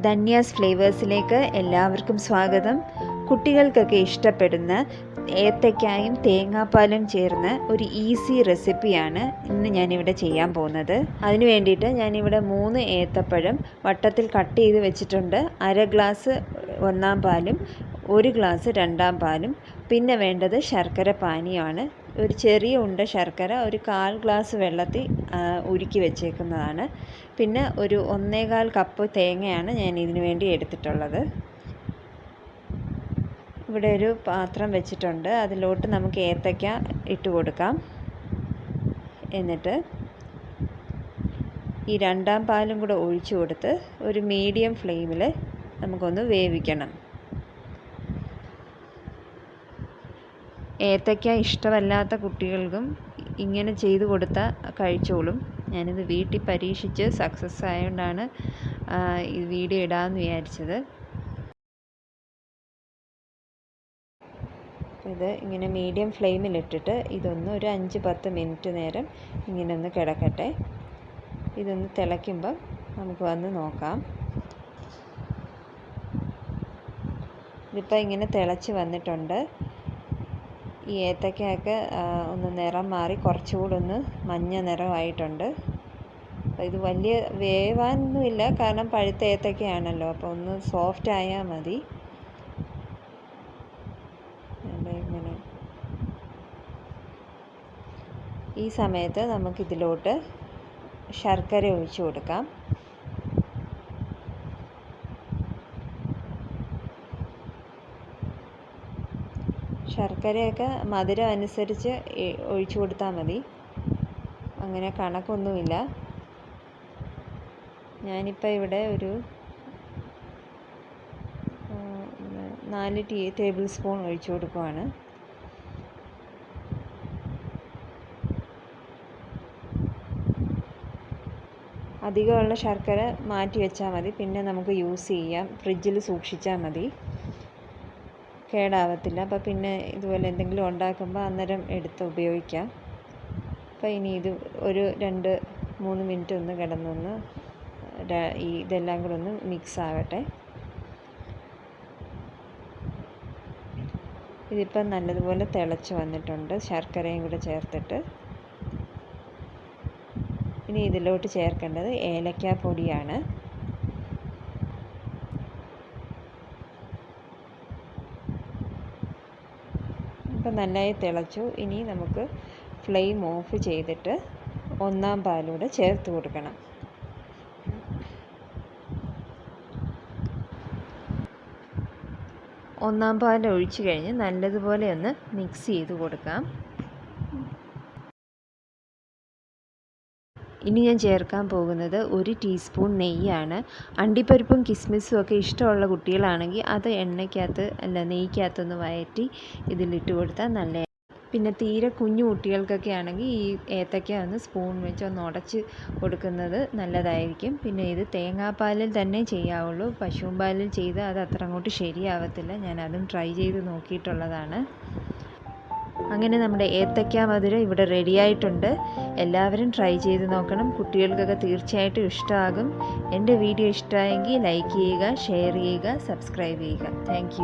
ധന്യാസ് ഫ്ലേവേഴ്സിലേക്ക് എല്ലാവർക്കും സ്വാഗതം. കുട്ടികൾക്കൊക്കെ ഇഷ്ടപ്പെടുന്ന ഏത്തയ്ക്കായും തേങ്ങാപ്പാലും ചേർന്ന ഒരു ഈസി റെസിപ്പിയാണ് ഇന്ന് ഞാനിവിടെ ചെയ്യാൻ പോകുന്നത്. അതിന് വേണ്ടിയിട്ട് ഞാനിവിടെ 3 ഏത്തപ്പഴം വട്ടത്തിൽ കട്ട് ചെയ്ത് വെച്ചിട്ടുണ്ട്. 1/2 ഗ്ലാസ് ഒന്നാം പാലും 1 ഗ്ലാസ് രണ്ടാം പാലും, പിന്നെ വേണ്ടത് ശർക്കര പാനിയാണ്. ഒരു ചെറിയ ഉണ്ട ശർക്കര ഒരു 1/4 ഗ്ലാസ് വെള്ളത്തിൽ ഉരുക്കി വെച്ചേക്കുന്നതാണ്. പിന്നെ ഒരു 1/4 കപ്പ് തേങ്ങയാണ് ഞാൻ ഇതിനു വേണ്ടി എടുത്തിട്ടുള്ളത്. ഇവിടെ ഒരു പാത്രം വെച്ചിട്ടുണ്ട്. അതിലോട്ട് നമുക്ക് ഏത്തയ്ക്ക ഇട്ട് കൊടുക്കാം. എന്നിട്ട് ഈ രണ്ടാം പാലും കൂടെ ഒഴിച്ചു കൊടുത്ത് ഒരു മീഡിയം ഫ്ലെയിമിൽ നമുക്കൊന്ന് വേവിക്കണം. ഏത്തയ്ക്ക ഇഷ്ടമല്ലാത്ത കുട്ടികൾക്കും ഇങ്ങനെ ചെയ്ത് കൊടുത്താൽ കഴിച്ചോളും. ഞാനിത് വീട്ടിൽ പരീക്ഷിച്ച് സക്സസ് ആയതുകൊണ്ടാണ് ഈ വീഡിയോ ഇടാമെന്ന് വിചാരിച്ചത്. ഇത് ഇങ്ങനെ മീഡിയം ഫ്ലെയിമിലിട്ടിട്ട് ഇതൊന്ന് ഒരു 5-10 മിനിറ്റ് നേരം ഇങ്ങനെ ഒന്ന് കിടക്കട്ടെ. ഇതൊന്ന് തിളയ്ക്കുമ്പം നമുക്ക് വന്ന് നോക്കാം. ഇതിപ്പോൾ ഇങ്ങനെ തിളച്ച് വന്നിട്ടുണ്ട്. ഈ ഏത്തയ്ക്കയൊക്കെ ഒന്ന് നിറം മാറി കുറച്ചുകൂടെ ഒന്ന് മഞ്ഞ നിറമായിട്ടുണ്ട്. ഇത് വലിയ വേവാനൊന്നുമില്ല, കാരണം പഴുത്ത ഏത്തയ്ക്കയാണല്ലോ, അപ്പോൾ ഒന്ന് സോഫ്റ്റ് ആയാൽ മതി. ഇങ്ങനെ ഈ സമയത്ത് നമുക്കിതിലോട്ട് ശർക്കര ഒഴിച്ചു കൊടുക്കാം. ശർക്കരയൊക്കെ മധുരം അനുസരിച്ച് ഒഴിച്ചു കൊടുത്താൽ മതി, അങ്ങനെ കണക്കൊന്നുമില്ല. ഞാനിപ്പോൾ ഇവിടെ ഒരു 4 ടേബിൾ സ്പൂൺ ഒഴിച്ചു കൊടുക്കുവാണ്. അധികമുള്ള ശർക്കര മാറ്റി വെച്ചാൽ മതി, പിന്നെ നമുക്ക് യൂസ് ചെയ്യാം. ഫ്രിഡ്ജിൽ സൂക്ഷിച്ചാൽ മതി, കേടാവത്തില്ല. അപ്പോൾ പിന്നെ ഇതുപോലെ എന്തെങ്കിലും ഉണ്ടാക്കുമ്പോൾ അന്നേരം എടുത്ത് ഉപയോഗിക്കാം. അപ്പോൾ ഇനി ഇത് ഒരു 2-3 മിനിറ്റ് ഒന്ന് കിടന്നൊന്ന് ഇതെല്ലാം കൂടെ ഒന്ന് മിക്സ് ആകട്ടെ. ഇതിപ്പം നല്ലതുപോലെ തിളച്ച് വന്നിട്ടുണ്ട്, ശർക്കരയും കൂടെ ചേർത്തിട്ട്. ഇനി ഇതിലോട്ട് ചേർക്കേണ്ടത് ഏലക്കാപ്പൊടിയാണ്. ഇപ്പം നന്നായി തിളച്ചു. ഇനി നമുക്ക് ഫ്ലെയിം ഓഫ് ചെയ്തിട്ട് ഒന്നാം പാലൂടെ ചേർത്ത് കൊടുക്കണം. ഒന്നാം പാൽ ഒഴിച്ച് കഴിഞ്ഞ് നല്ലതുപോലെ ഒന്ന് മിക്സ് ചെയ്ത് കൊടുക്കാം. ഇനി ഞാൻ ചേർക്കാൻ പോകുന്നത് 1 ടീസ്പൂൺ നെയ്യാണ്. അണ്ടിപ്പരിപ്പും കിസ്മിസും ഒക്കെ ഇഷ്ടമുള്ള കുട്ടികളാണെങ്കിൽ അത് നെയ്ക്കകത്തൊന്ന് വഴറ്റി ഇതിലിട്ട് കൊടുത്താൽ നല്ല. പിന്നെ തീരെ കുഞ്ഞു കുട്ടികൾക്കൊക്കെ ആണെങ്കിൽ ഈ ഏത്തയ്ക്ക ഒന്ന് സ്പൂൺ വെച്ച് ഒന്ന് ഉടച്ച് കൊടുക്കുന്നത് നല്ലതായിരിക്കും. പിന്നെ ഇത് തേങ്ങാപ്പാലിൽ തന്നെ ചെയ്യാവുള്ളൂ. പശുവും പാലിൽ ചെയ്ത് അത് അത്ര അങ്ങോട്ട് ശരിയാവത്തില്ല. ഞാൻ അതും ട്രൈ ചെയ്ത് നോക്കിയിട്ടുള്ളതാണ്. അങ്ങനെ നമ്മുടെ ഏത്തയ്ക്ക മധുരം ഇവിടെ റെഡിയായിട്ടുണ്ട്. എല്ലാവരും ട്രൈ ചെയ്ത് നോക്കണം. കുട്ടികൾക്കൊക്കെ തീർച്ചയായിട്ടും ഇഷ്ടമാകും. എൻ്റെ വീഡിയോ ഇഷ്ടമായെങ്കിൽ ലൈക്ക് ചെയ്യുക, ഷെയർ ചെയ്യുക, സബ്സ്ക്രൈബ് ചെയ്യുക. താങ്ക്